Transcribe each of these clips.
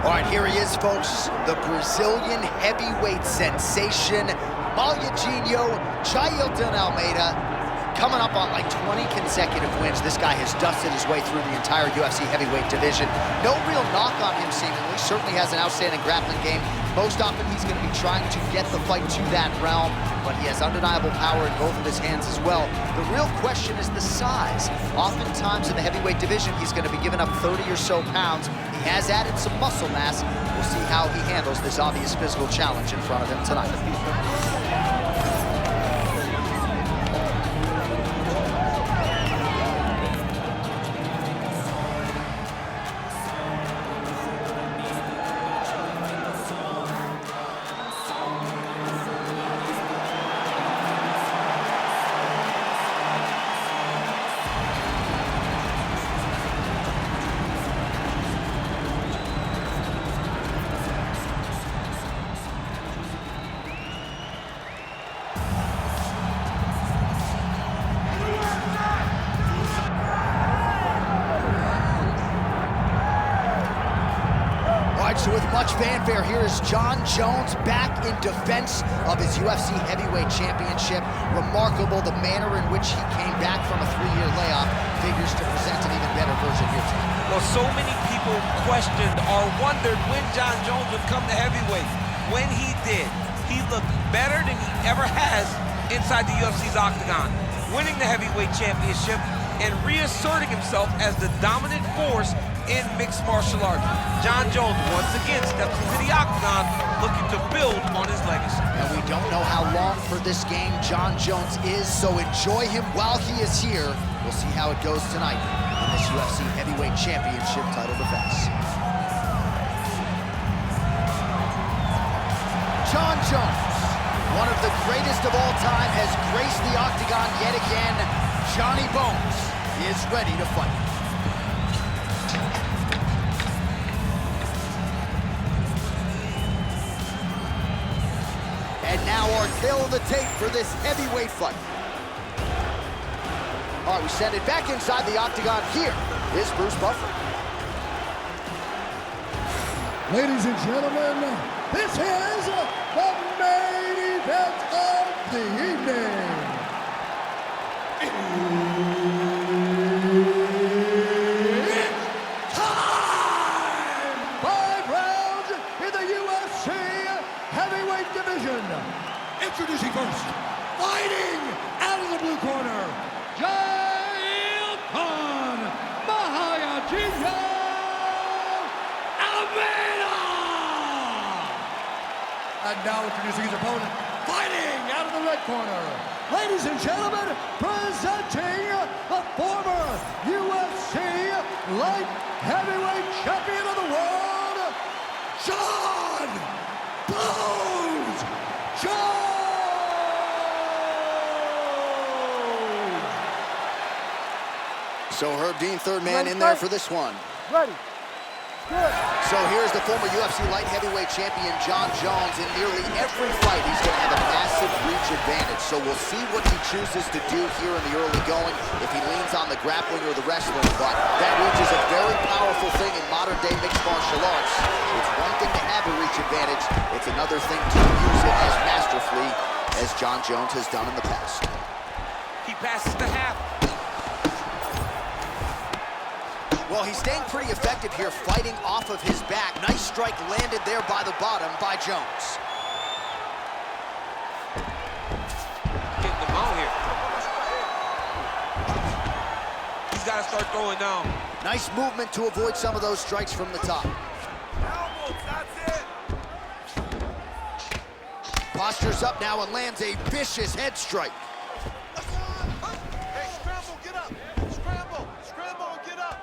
All right, here he is, folks. The Brazilian heavyweight sensation, Malhadinho, Jailton Almeida, coming up on like 20 consecutive wins. This guy has dusted his way through the entire UFC heavyweight division. No real knock on him, seemingly. Certainly has an outstanding grappling game. Most often, he's going to be trying to get the fight to that realm, but he has undeniable power in both of his hands as well. The real question is the size. Oftentimes in the heavyweight division, he's going to be giving up 30 or so pounds. He has added some muscle mass. We'll see how he handles this obvious physical challenge in front of him tonight. So with much fanfare, here is Jon Jones back in defense of his UFC heavyweight championship. Remarkable the manner in which he came back from a 3-year layoff. Figures to present an even better version here tonight. Well, so many people questioned or wondered when Jon Jones would come to heavyweight. When he did, he looked better than he ever has inside the UFC's octagon, winning the heavyweight championship and reasserting himself as the dominant force in mixed martial arts. Jon Jones once again steps into the octagon looking to build on his legacy. And we don't know how long for this game Jon Jones is, so enjoy him while he is here. We'll see how it goes tonight in this UFC heavyweight championship title defense. Jon Jones, one of the greatest of all time, has graced the octagon yet again. Johnny Bones is ready to fight. And now our tail of the tape for this heavyweight fight. All right, we send it back inside the octagon. Here is Bruce Buffer. Ladies and gentlemen, this is the main event of the evening. It's time! 5 rounds in the UFC heavyweight division. Introducing first, fighting out of the blue corner, Jailton Almeida. And now introducing his opponent, fighting out of the red corner. Ladies and gentlemen, presenting the former UFC light heavyweight champion of the world, Jon Jones. So Herb Dean, third man in there for this one. Ready. Good. So here's the former UFC light heavyweight champion, Jon Jones. In nearly every fight, he's going to have a massive reach advantage. So we'll see what he chooses to do here in the early going, if he leans on the grappling or the wrestling. But that reach is a very powerful thing in modern-day mixed martial arts. It's one thing to have a reach advantage. It's another thing to use it as masterfully as Jon Jones has done in the past. He passes the half. Well, he's staying pretty effective here, fighting off of his back. Nice strike landed there by the bottom by Jones. Getting the ball here. He's got to start throwing down. Nice movement to avoid some of those strikes from the top. Postures up now and lands a vicious head strike. Hey, scramble, get up. Scramble, and get up.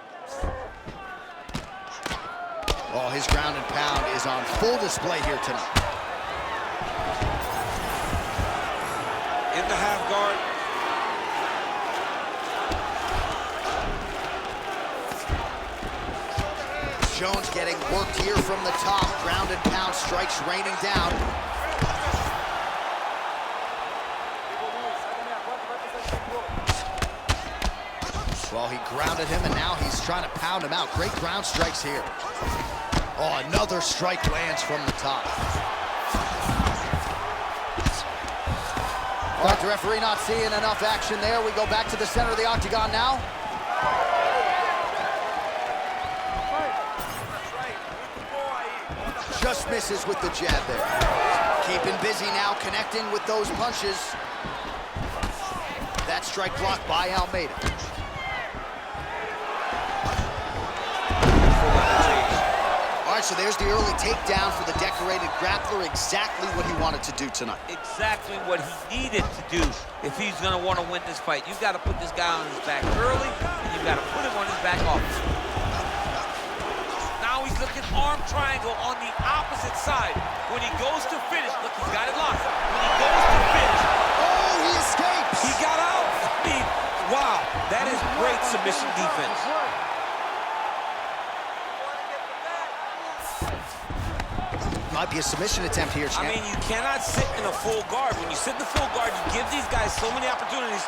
Oh, his ground and pound is on full display here tonight. In the half guard. Jones getting worked here from the top. Ground and pound strikes raining down. Well, he grounded him, and now he's trying to pound him out. Great ground strikes here. Oh, another strike lands from the top. All right, the referee not seeing enough action there. We go back to the center of the octagon now. Just misses with the jab there. Keeping busy now, connecting with those punches. That strike blocked by Almeida. All right, so there's the early takedown for the decorated grappler. Exactly what he wanted to do tonight. Exactly what he needed to do if he's going to want to win this fight. You've got to put this guy on his back early, and you've got to put him on his back often. Now he's looking arm triangle on the opposite side. When he goes to finish, look, he's got it locked. When he goes to finish, oh, he escapes. He got out. I mean, wow, that is great submission defense. Might be a submission attempt here, champ. I mean, you cannot sit in a full guard. When you sit in the full guard, you give these guys so many opportunities.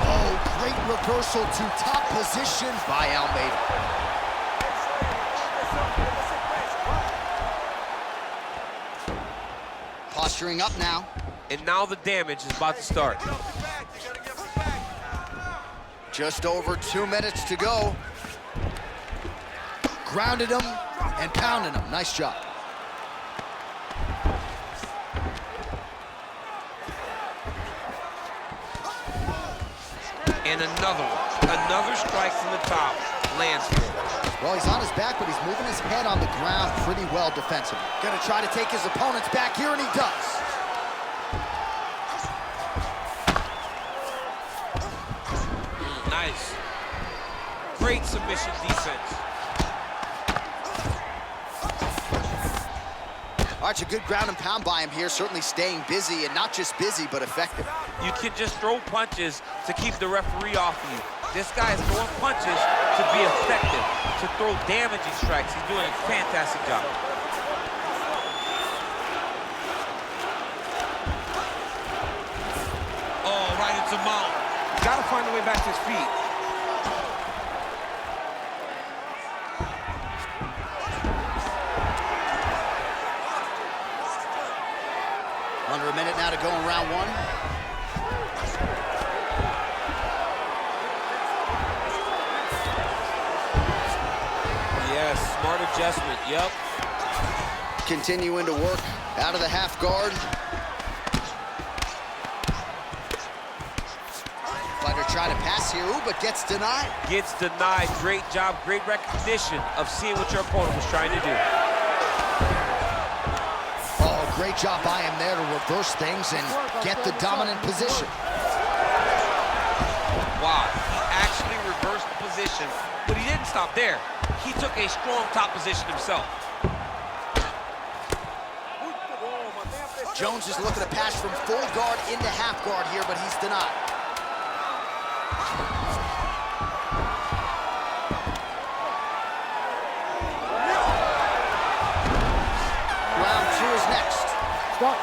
Oh, great reversal to top position by Almeida. Posturing up now. And now the damage is about to start. Just over 2 minutes to go. Grounded him and pounded him. Nice job. And another one. Another strike from the top. Lands for him. Well, he's on his back, but he's moving his head on the ground pretty well defensively. Gonna try to take his opponent's back here, and he does. Nice. Great submission defense. All right, a good ground and pound by him here, certainly staying busy, and not just busy, but effective. You can just throw punches to keep the referee off of you. This guy is throwing punches to be effective, to throw damaging strikes. He's doing a fantastic job. Oh, right into mount. Got to find a way back to his feet. Under a minute now to go in round one. Yes, smart adjustment, yep. Continuing to work out of the half guard. Fighter trying to pass here, ooh, but gets denied. Gets denied. Great job, great recognition of seeing what your opponent was trying to do. Oh, great job by him there to reverse things and get the dominant position. Wow, he actually reversed the position, but he didn't stop there. He took a strong top position himself. Jones is looking to pass from full guard into half guard here, but he's denied. Round two is next. Stop.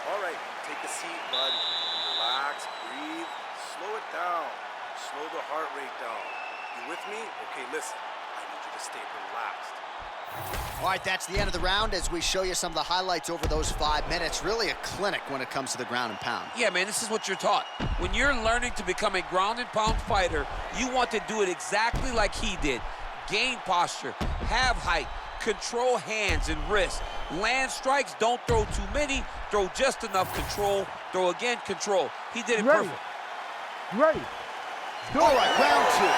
All right, take a seat, bud. Relax, breathe, slow it down. Slow the heart rate down. You with me? Okay, listen. I need you to stay relaxed. All right, that's the end of the round as we show you some of the highlights over those 5 minutes. Really a clinic when it comes to the ground and pound. Yeah, man, this is what you're taught. When you're learning to become a ground and pound fighter, you want to do it exactly like he did. Gain posture, have height, control hands and wrists. Land strikes, don't throw too many, throw just enough, control, throw again, control. He did it perfect. Ready. All right, round two.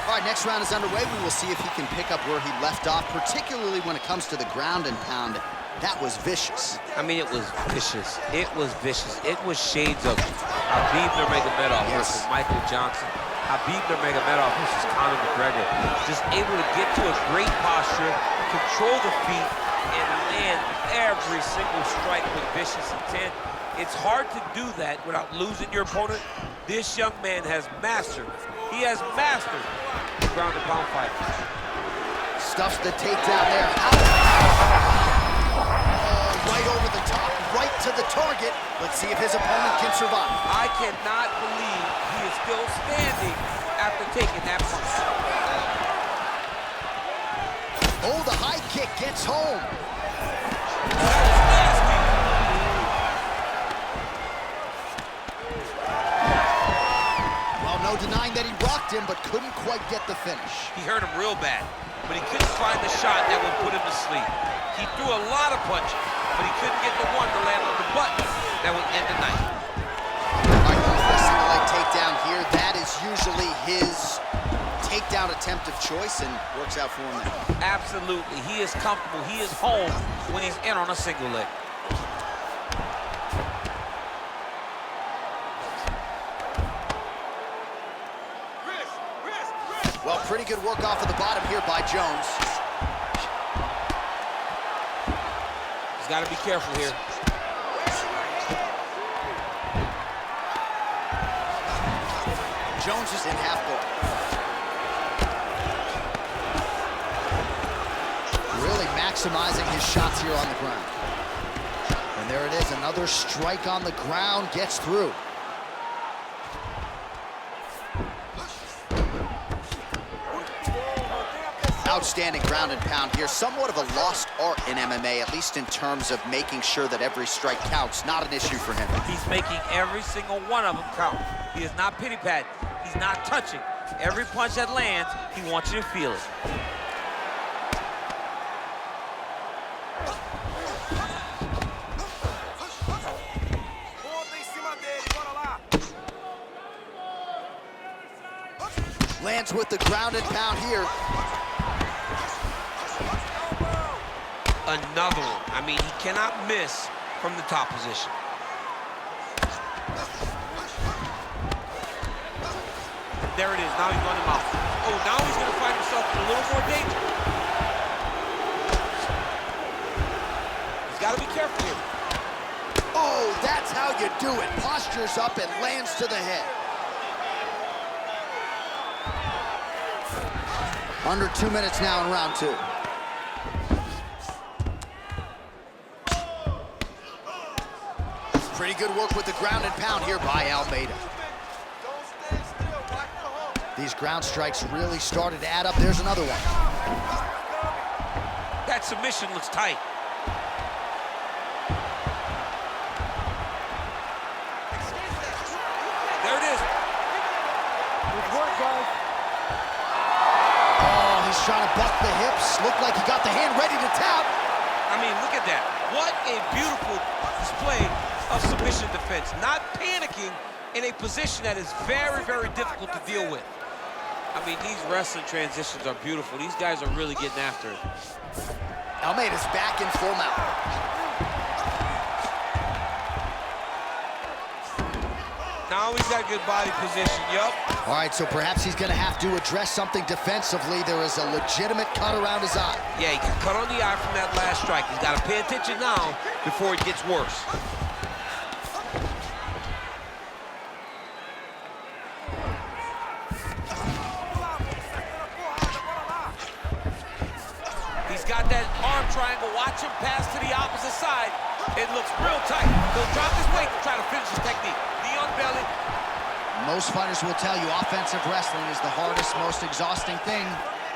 All right, next round is underway. We will see if he can pick up where he left off, particularly when it comes to the ground and pound. That was vicious. I mean, it was vicious. It was vicious. It was shades of Khabib Nurmagomedov versus Michael Johnson. Khabib Nurmagomedov versus Conor McGregor. Just able to get to a great posture, control the feet, and land every single strike with vicious intent. It's hard to do that without losing your opponent. This young man has mastered. He has mastered the ground and pound fight. Stuffs the takedown there. Oh, right over the top, right to the target. target. Let's see if his opponent can survive. I cannot believe he is still standing after taking that punch. Oh, the high kick gets home. That was nasty. Well, no denying that he rocked him, but couldn't quite get the finish. He hurt him real bad, but he couldn't find the shot that would put him to sleep. He threw a lot of punches, but he couldn't get the one to land on the button that would end the night. All right, going for a single leg takedown here. That is usually his takedown attempt of choice, and works out for him now. Absolutely. He is comfortable. He is home when he's in on a single leg. Well, pretty good work off of the bottom here by Jones. He's got to be careful here. Jones is in half guard. Really maximizing his shots here on the ground. And there it is, another strike on the ground, gets through. Outstanding ground and pound here. Somewhat of a lost art in MMA, at least in terms of making sure that every strike counts. Not an issue for him. He's making every single one of them count. He is not pity-patting. He's not touching. Every punch that lands, he wants you to feel it. Lands with the ground and pound here. Another one. I mean, he cannot miss from the top position. There it is. Now he's going to mouth. Oh, now he's going to find himself in a little more danger. He's got to be careful here. Oh, that's how you do it. Postures up and lands to the head. Under 2 minutes now in round two. Pretty good work with the ground and pound here by Almeida. These ground strikes really started to add up. There's another one. That submission looks tight. There it is. Good work, guys. Oh, he's trying to buck the hips. Looked like he got the hand ready to tap. I mean, look at that. What a beautiful display of submission defense. Not panicking in a position that is very, very difficult to deal with. I mean, these wrestling transitions are beautiful. These guys are really getting after it. Almeida's back in full mount. Now he's got good body position, yup. All right, so perhaps he's going to have to address something defensively. There is a legitimate cut around his eye. Yeah, he got cut on the eye from that last strike. He's got to pay attention now before it gets worse. He's got that arm triangle. Watch him pass to the opposite side. It looks real tight. He'll drop his weight to try to finish his technique. Knee on belly. Most fighters will tell you offensive wrestling is the hardest, most exhausting thing.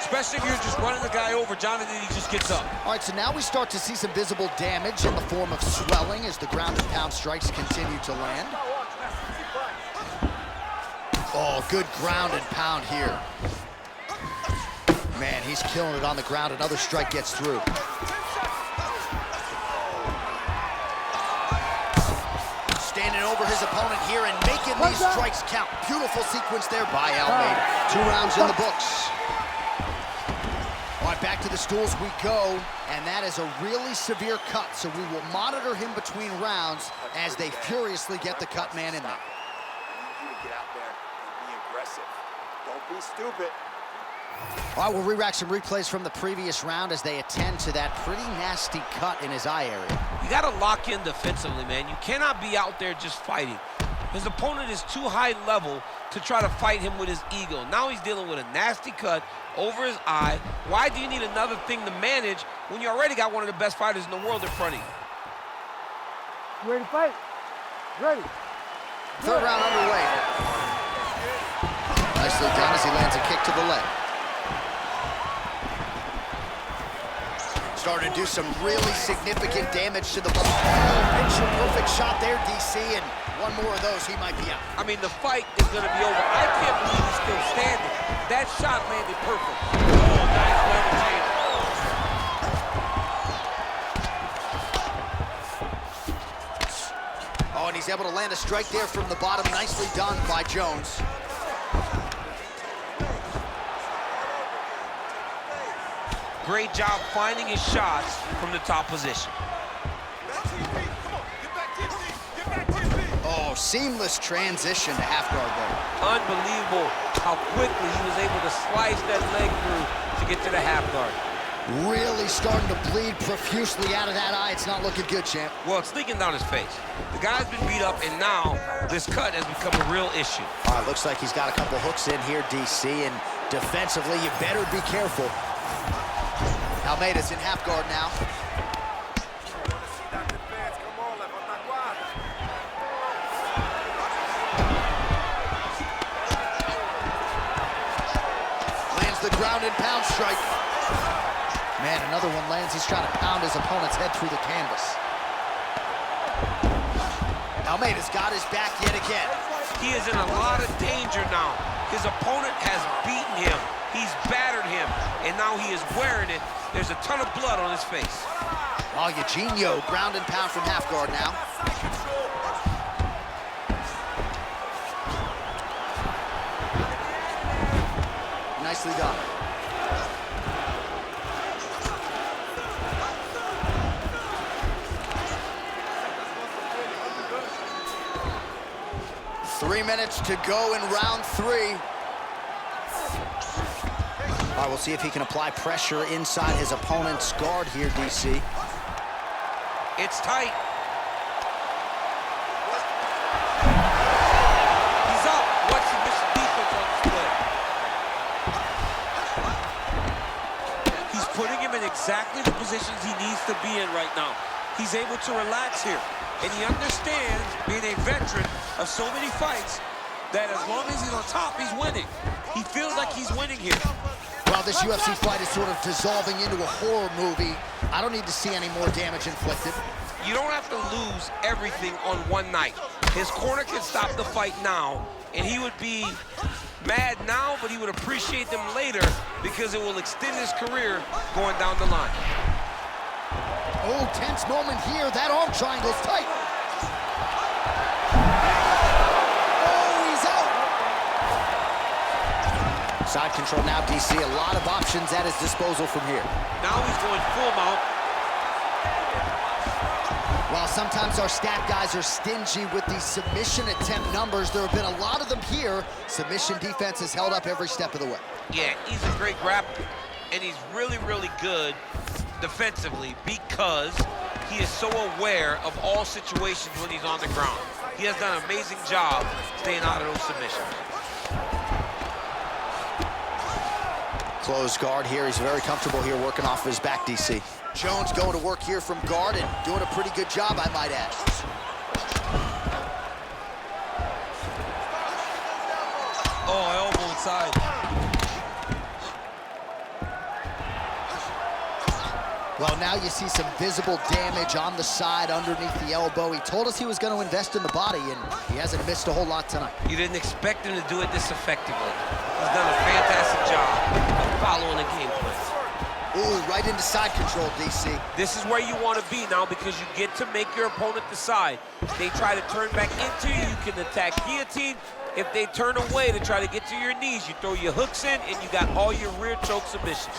Especially if you're just running the guy over, Jonathan, he just gets up. All right, so now we start to see some visible damage in the form of swelling as the ground and pound strikes continue to land. Oh, good ground and pound here. Man, he's killing it on the ground. Another strike gets through. Standing over his opponent here and making these strikes count. Beautiful sequence there by Almeida. 2 rounds in the books. All right, back to the stools we go, and that is a really severe cut, so we will monitor him between rounds as they furiously get the cut man in there. I need you to get out there and be aggressive. Don't be stupid. All right, we'll re-rack some replays from the previous round as they attend to that pretty nasty cut in his eye area. You got to lock in defensively, man. You cannot be out there just fighting. His opponent is too high level to try to fight him with his ego. Now he's dealing with a nasty cut over his eye. Why do you need another thing to manage when you already got one of the best fighters in the world in front of you? You ready to fight? Ready. Third round underway. Nicely done as he lands a kick to the leg. Starting to do some really significant damage to the ball. Oh, picture perfect shot there, DC, and one more of those, he might be out. I mean, the fight is going to be over. I can't believe he's still standing. That shot landed perfect. Oh, nice level change. Oh, and he's able to land a strike there from the bottom. Nicely done by Jones. Great job finding his shots from the top position. Oh, seamless transition to half guard there. Unbelievable how quickly he was able to slice that leg through to get to the half guard. Really starting to bleed profusely out of that eye. It's not looking good, champ. Well, it's leaking down his face. The guy's been beat up, and now this cut has become a real issue. All right, looks like he's got a couple hooks in here, DC, and defensively, you better be careful. Almeida's in half guard now. Lands the ground and pound strike. Man, another one lands. He's trying to pound his opponent's head through the canvas. Almeida's got his back yet again. He is in a lot of danger now. His opponent has beaten him. He's battered him, and now he is wearing it. There's a ton of blood on his face. Malhadinho, ground and pound from half guard now. Nicely done. Three minutes to go in round three. All right, we'll see if he can apply pressure inside his opponent's guard here, DC. It's tight. He's up. Watch the defense on display. He's putting him in exactly the positions he needs to be in right now. He's able to relax here. And he understands, being a veteran of so many fights, that as long as he's on top, he's winning. He feels like he's winning here. Well, this UFC fight is sort of dissolving into a horror movie. I don't need to see any more damage inflicted. You don't have to lose everything on one night. His corner can stop the fight now, and he would be mad now, but he would appreciate them later because it will extend his career going down the line. Oh, tense moment here. That arm triangle's tight. Side control now, DC. A lot of options at his disposal from here. Now he's going full mount. While sometimes our stat guys are stingy with the submission attempt numbers, there have been a lot of them here. Submission defense has held up every step of the way. Yeah, he's a great grappler, and he's really, really good defensively because he is so aware of all situations when he's on the ground. He has done an amazing job staying out of those submissions. Closed guard here. He's very comfortable here working off his back, DC. Jones going to work here from guard and doing a pretty good job, I might add. Oh, elbow inside. Well, now you see some visible damage on the side underneath the elbow. He told us he was going to invest in the body, and he hasn't missed a whole lot tonight. You didn't expect him to do it this effectively. He's done a fantastic job of following the game plan. Ooh, right into side control, DC. This is where you want to be now because you get to make your opponent decide. They try to turn back into you, you can attack guillotine. If they turn away to try to get to your knees, you throw your hooks in and you got all your rear choke submissions.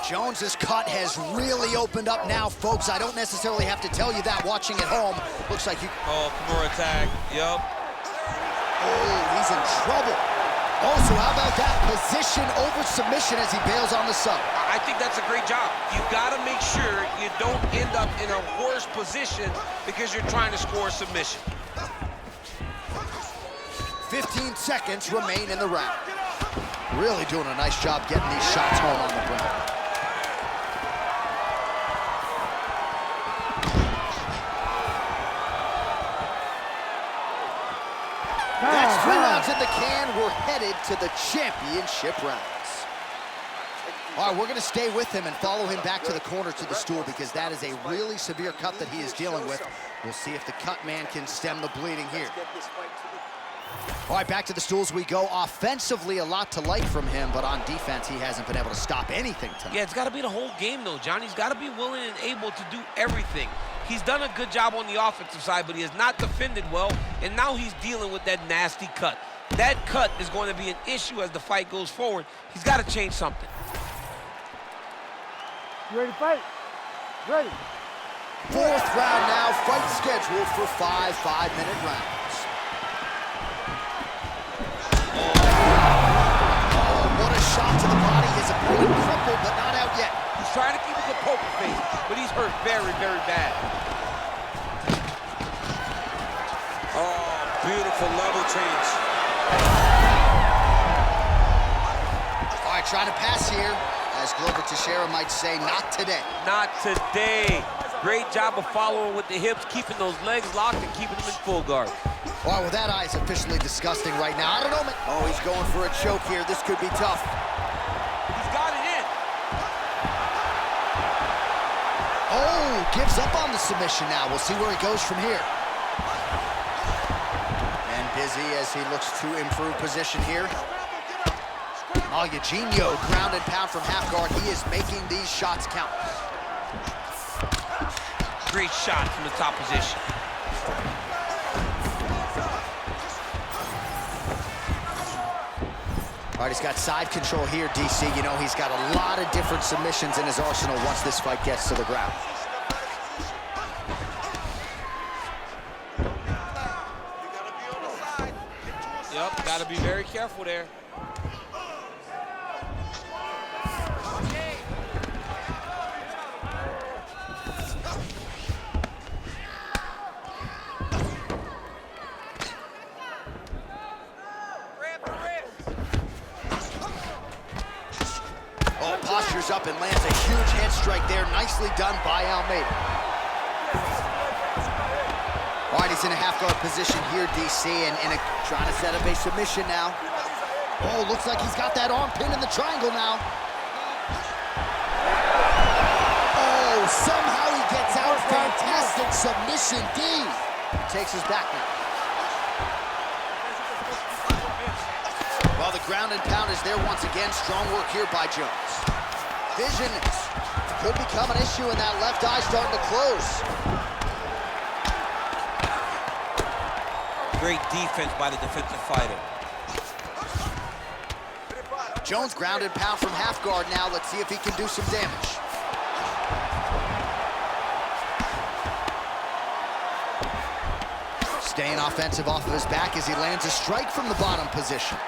Jones's cut has really opened up now, folks. I don't necessarily have to tell you that watching at home. Looks like you... Oh, Kimura tag, yep. Oh, he's in trouble. Also, how about that position over submission as he bails on the sub? I think that's a great job. You gotta make sure you don't end up in a worse position because you're trying to score a submission. 15 seconds remain in the round. Really doing a nice job getting these shots home on the ground. in the can. We're headed to the championship rounds. All right, we're going to stay with him and follow him back to the corner to the stool because that is a really severe cut that he is dealing with. We'll see if the cut man can stem the bleeding here. All right, back to the stools we go. Offensively, a lot to like from him, but on defense, he hasn't been able to stop anything tonight. Yeah, it's got to be the whole game, though, John. He's got to be willing and able to do everything. He's done a good job on the offensive side, but he has not defended well, and now he's dealing with that nasty cut. That cut is going to be an issue as the fight goes forward. He's got to change something. You ready to fight? Ready. Fourth round now, fight scheduled for 5 5-minute rounds. Oh, what a shot to the body. His opponent crippled, but not out yet. He's trying to keep a good poker face, but he's hurt very, very bad. Oh, beautiful level change. All right, trying to pass here. As Glover Teixeira might say, not today. Not today. Great job of following with the hips, keeping those legs locked and keeping them in full guard. All right, well, that eye is officially disgusting right now. I don't know, man. Oh, he's going for a choke here. This could be tough. He's got it in. Oh, gives up on the submission now. We'll see where he goes from here. And busy as he looks to improve position here. Malhadinho, ground and pound from half guard. He is making these shots count. Great shot from the top position. All right, he's got side control here, DC. You know, he's got a lot of different submissions in his arsenal once this fight gets to the ground. Yep, got to be very careful there. Postures up and lands a huge head strike there. Nicely done by Almeida. All right, he's in a half-guard position here, DC, and trying to set up a submission now. Oh, looks like he's got that arm pinned in the triangle now. Oh, somehow he gets out. Fantastic submission, D. Takes his back now. Well, the ground and pound is there once again. Strong work here by Jones. Vision could become an issue, and that left eye starting to close. Great defense by the defensive fighter. Jones ground and pound from half guard now. Let's see if he can do some damage. Staying offensive off of his back as he lands a strike from the bottom position.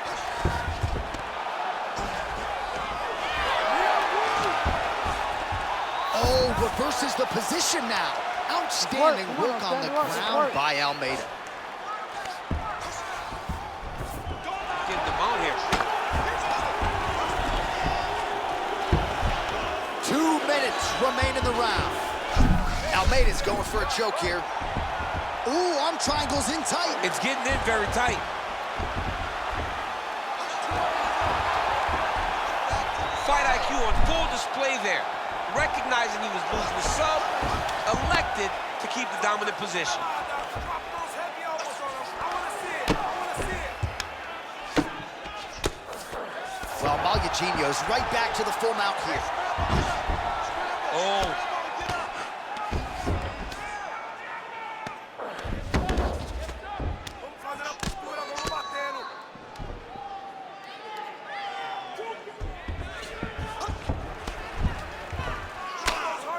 Oh, reverses the position now. Outstanding work on the ground by Almeida. Getting them out here. 2 minutes remain in the round. Almeida's going for a choke here. Ooh, arm triangle's in tight. It's getting in very tight. Fight IQ on full display there. Recognizing he was losing the sub, elected to keep the dominant position. Well, Malhadinho's right back to the full mount here. Oh.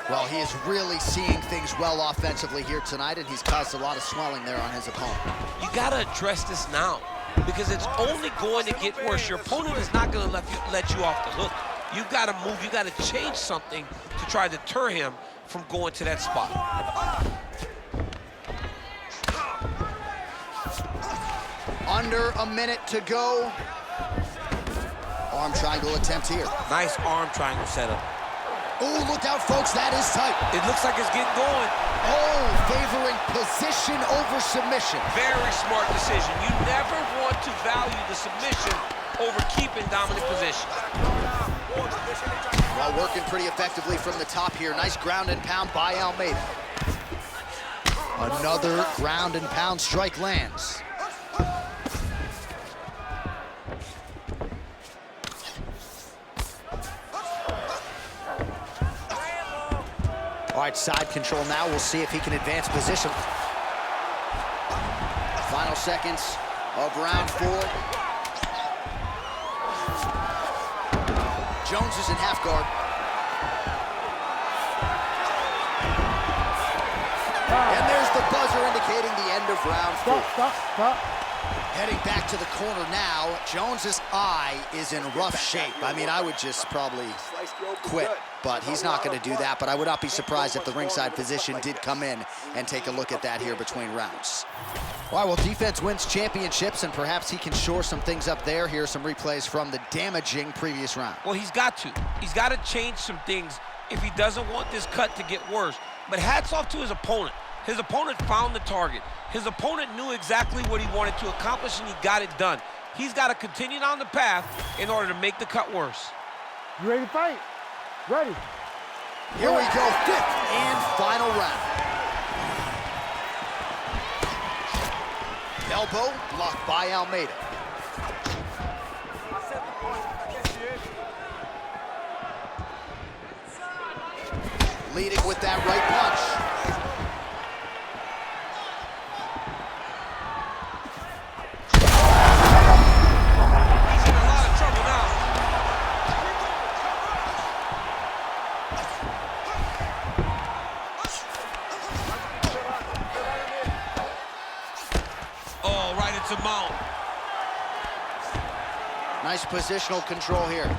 Well, he is really seeing things well offensively here tonight, and he's caused a lot of swelling there on his opponent. You got to address this now because it's only going to get worse. Your opponent is not going to let you off the hook. You've got to move. You've got to change something to try to deter him from going to that spot. Under a minute to go. Arm triangle attempt here. Nice arm triangle setup. Oh, look out, folks, that is tight. It looks like it's getting going. Oh, favoring position over submission. Very smart decision. You never want to value the submission over keeping dominant position. Well, working pretty effectively from the top here. Nice ground and pound by Almeida. Another ground and pound strike lands. All right, side control now. We'll see if he can advance position. Final seconds of round 4. Jones is in half guard. And there's the buzzer indicating the end of round 4. Stop. Heading back to the corner now. Jones's eye is in rough shape. I mean, I would just probably quit, but he's not going to do that. But I would not be surprised if the ringside physician did come in and take a look at that here between rounds. All right, well, defense wins championships, and perhaps he can shore some things up there. Here are some replays from the damaging previous round. Well, he's got to. He's got to change some things if he doesn't want this cut to get worse. But hats off to his opponent. His opponent found the target. His opponent knew exactly what he wanted to accomplish, and he got it done. He's got to continue down the path in order to make the cut worse. You ready to fight? Ready. Here we go, 5th and final round. Elbow blocked by Almeida. Leading with that right punch. He's in a lot of trouble now. Oh, right into mount. Nice positional control here.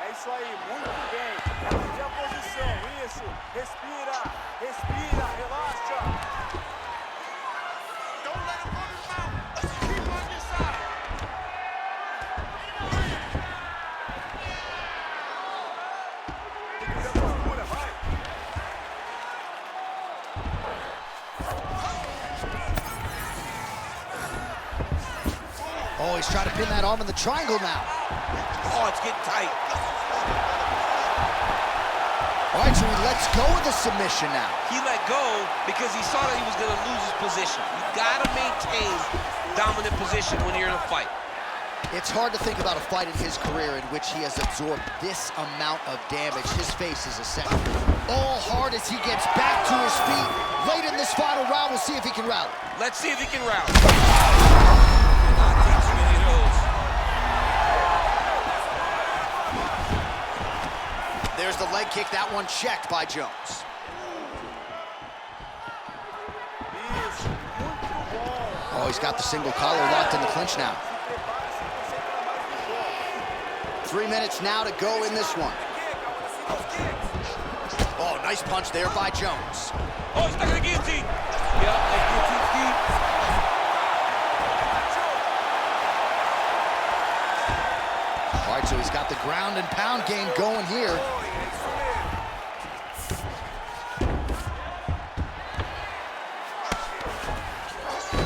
É isso aí, muito bem. Manter a posição, isso. Respira, relaxa. Don't let him run his mouth. Keep on your side. Tem que ter postura, vai. Oh, he's trying to pin that arm in the triangle now. Oh, it's getting tight. All right, so he lets go of the submission now. He let go because he saw that he was going to lose his position. You got to maintain dominant position when you're in a fight. It's hard to think about a fight in his career in which he has absorbed this amount of damage. His face is a second. All hard as he gets back to his feet. Late in this final round, we'll see if he can rally. Let's see if he can rally. Not take too many of those. There's the leg kick, that one checked by Jones. Oh, he's got the single collar locked in the clinch now. 3 minutes now to go in this one. Oh, nice punch there by Jones. Oh, he's stuck in the guillotine. Yeah, that guillotine's deep. All right, so he's got the ground and pound game going here.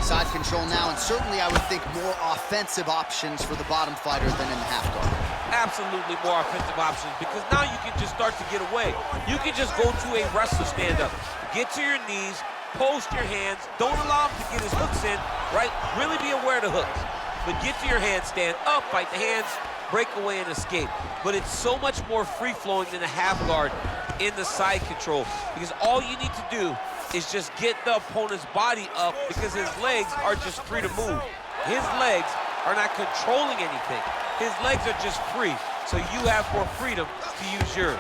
Side control now, and certainly I would think more offensive options for the bottom fighter than in the half guard. Absolutely more offensive options, because now you can just start to get away. You can just go to a wrestler stand-up. Get to your knees, post your hands, don't allow him to get his hooks in, right? Really be aware of the hooks. But get to your hands, stand up, fight the hands, break away and escape. But it's so much more free-flowing than the half guard in the side control, because all you need to do is just get the opponent's body up, because his legs are just free to move. His legs are not controlling anything. His legs are just free, so you have more freedom to use yours.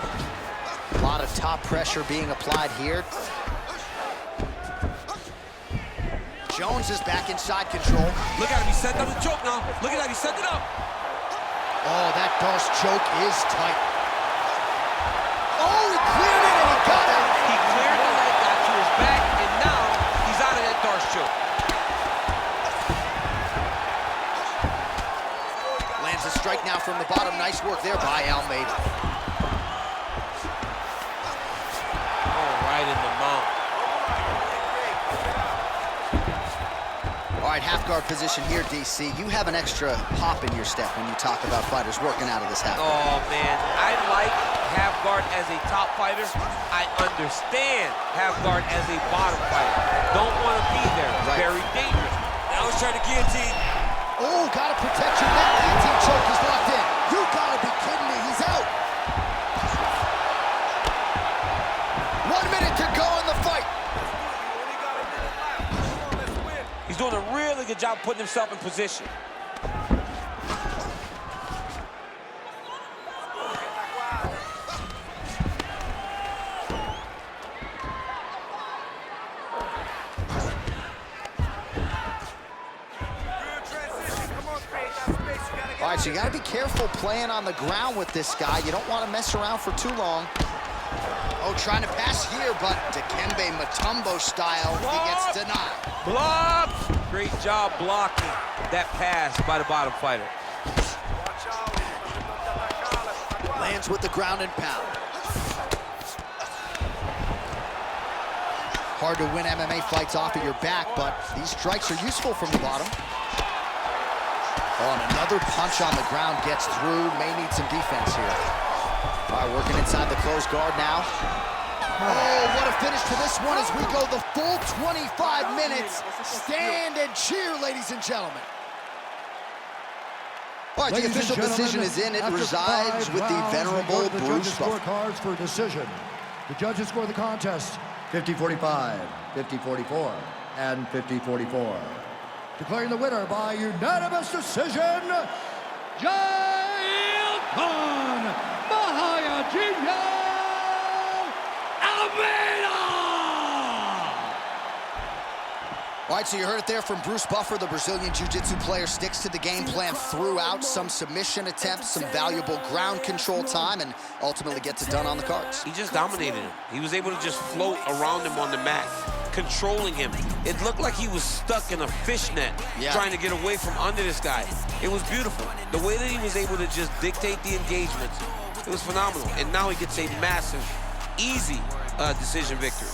A lot of top pressure being applied here. Jones is back in side control. Look at him, he's setting up the choke now. Look at that, he's setting it up. Oh, that Darce choke is tight. Oh, he cleared it and he got it. He cleared the leg, got to his back, and now he's out of that Darce choke. Lands a strike now from the bottom. Nice work there by Almeida. All right, half guard position here, DC. You have an extra hop in your step when you talk about fighters working out of this half guard. Oh, man, I like half guard as a top fighter. I understand half guard as a bottom fighter. Don't want to be there. Right. Very dangerous. Now he's trying to guillotine. Oh, gotta protect your neck. Guillotine choke is locked in. You gotta be kidding me. He's out. 1 minute to go in the fight. He's doing a really good job putting himself in position. All right, so you got to be careful playing on the ground with this guy. You don't want to mess around for too long. Oh, trying to pass here, but Dikembe Mutombo style, he gets denied. Block! Great job blocking that pass by the bottom fighter. Lands with the ground and pound. Hard to win MMA fights off of your back, but these strikes are useful from the bottom. Oh, and another punch on the ground gets through. May need some defense here. All right, working inside the closed guard now. Oh, what a finish to this one as we go the full 25 minutes. Stand and cheer, ladies and gentlemen. All right, the official decision is in. It resides with the venerable Bruce Buffer. Scorecards for decision. The judges score the contest 50-45, 50-44, and 50-44. Declaring the winner by unanimous decision, Jailton Almeida! All right, so you heard it there from Bruce Buffer. The Brazilian Jiu-Jitsu player sticks to the game plan throughout. Some submission attempts, some valuable ground control time, and ultimately gets it done on the cards. He just dominated him. He was able to just float around him on the mat, controlling him. It looked like he was stuck in a fishnet trying to get away from under this guy. It was beautiful. The way that he was able to just dictate the engagements, it was phenomenal. And now he gets a massive, easy decision victory.